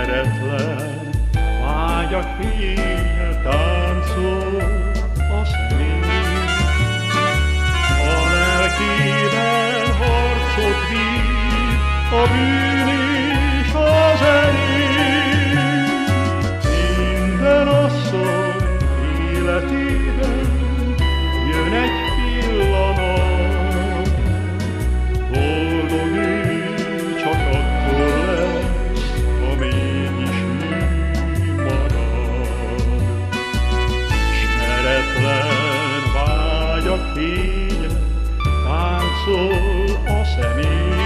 ismeretlen vágyak fénye táncol a szemén. A lelkében harcot vív a bűn és az erény. Minden asszony életében jön egy pillanat, boldog ő csak akkor lesz, ha mégis ő marad. Ismeretlen vágyak fénye táncol a szemén.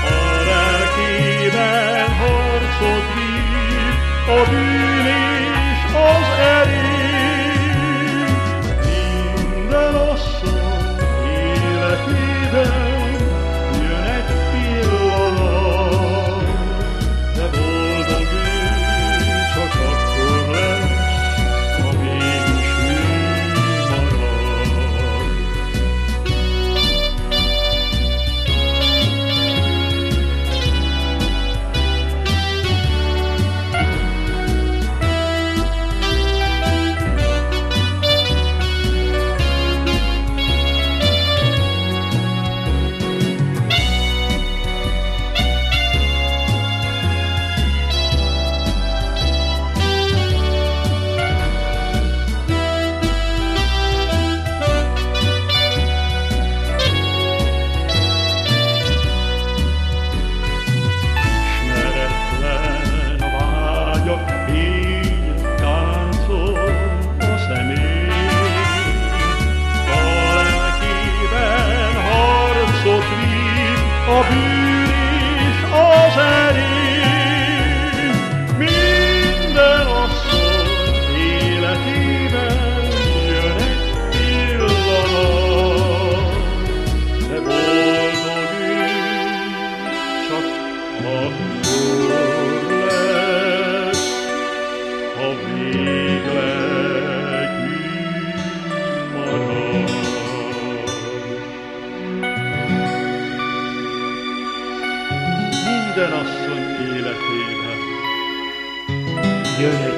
A lelkében harcot vív a bűn és az erény. Minden asszony életében jön egy pillanat, de boldog ő csak akkor lesz, ha mégis ő marad. A bűn és az erény. Minden asszony életében jön egy pillanat, de boldog ő csak akkor lesz, ha végleg ő marad. Minden asszony életében jön egy